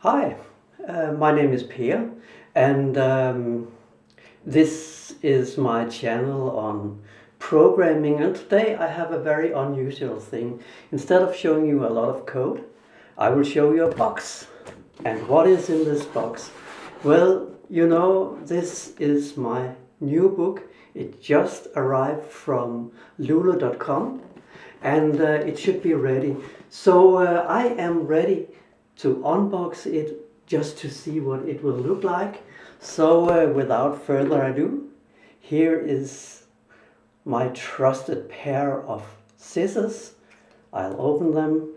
Hi, my name is Per, and this is my channel on programming, and today I have a very unusual thing. Instead of showing you a lot of code, I will show you a box. And what is in this box? Well, you know, this is my new book. It just arrived from lulu.com and it should be ready. So I am ready to unbox it just to see what it will look like. So without further ado, here is my trusted pair of scissors. I'll open them,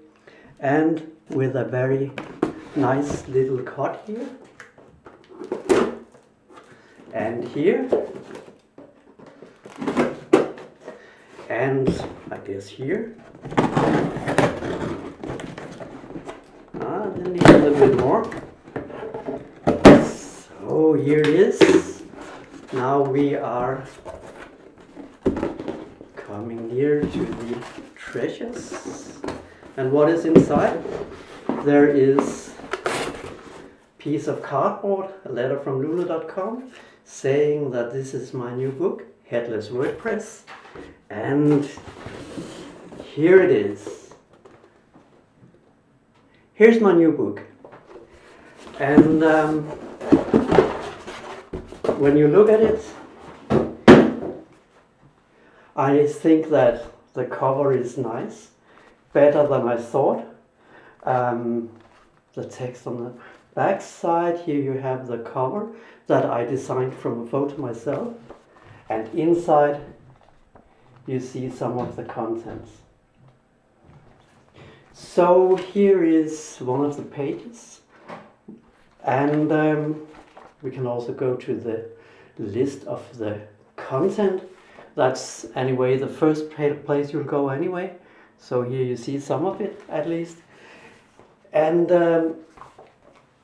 and with a very nice little cut here and here, and I guess here. I need a little bit more. So here it is. Now we are coming near to the treasures. And what is inside? There is a piece of cardboard, a letter from lulu.com saying that this is my new book, Headless WordPress. And here it is. Here's my new book. And when you look at it, I think that the cover is nice, better than I thought. The text on the back side, here you have the cover that I designed from a photo myself, and inside you see some of the contents. So here is one of the pages, and we can also go to the list of the content. That's anyway the first place you'll go anyway. So here you see some of it at least. And the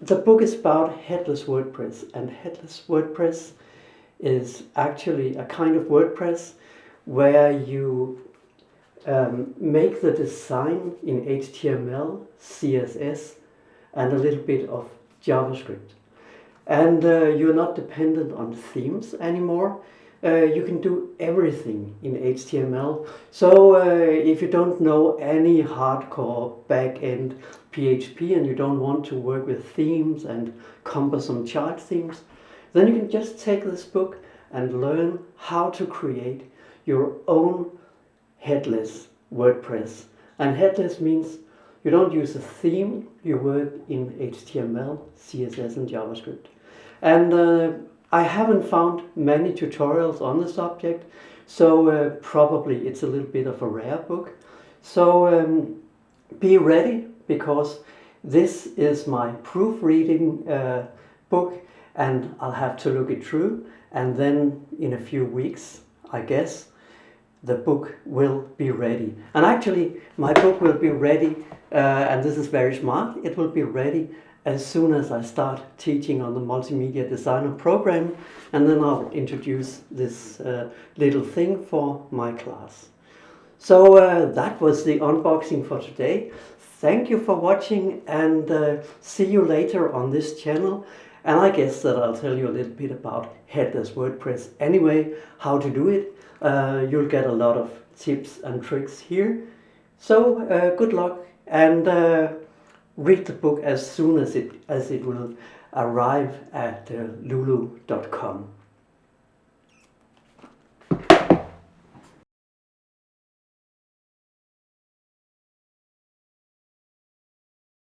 book is about Headless WordPress, and Headless WordPress is actually a kind of WordPress where you make the design in HTML, CSS, and a little bit of JavaScript. And you're not dependent on themes anymore. You can do everything in HTML. So if you don't know any hardcore back-end PHP and you don't want to work with themes and cumbersome chart themes, then you can just take this book and learn how to create your own headless WordPress. And headless means you don't use a theme, you work in HTML, CSS and JavaScript. And I haven't found many tutorials on the subject, so probably it's a little bit of a rare book. So be ready, because this is my proofreading book, and I'll have to look it through, and then in a few weeks, I guess, the book will be ready. And actually, my book will be ready, and this is very smart, it will be ready as soon as I start teaching on the Multimedia Designer program, and then I'll introduce this little thing for my class. So that was the unboxing for today. Thank you for watching, and see you later on this channel. And I guess that I'll tell you a little bit about Headless WordPress anyway, how to do it. You'll get a lot of tips and tricks here. So good luck, and read the book as soon as it will arrive at lulu.com.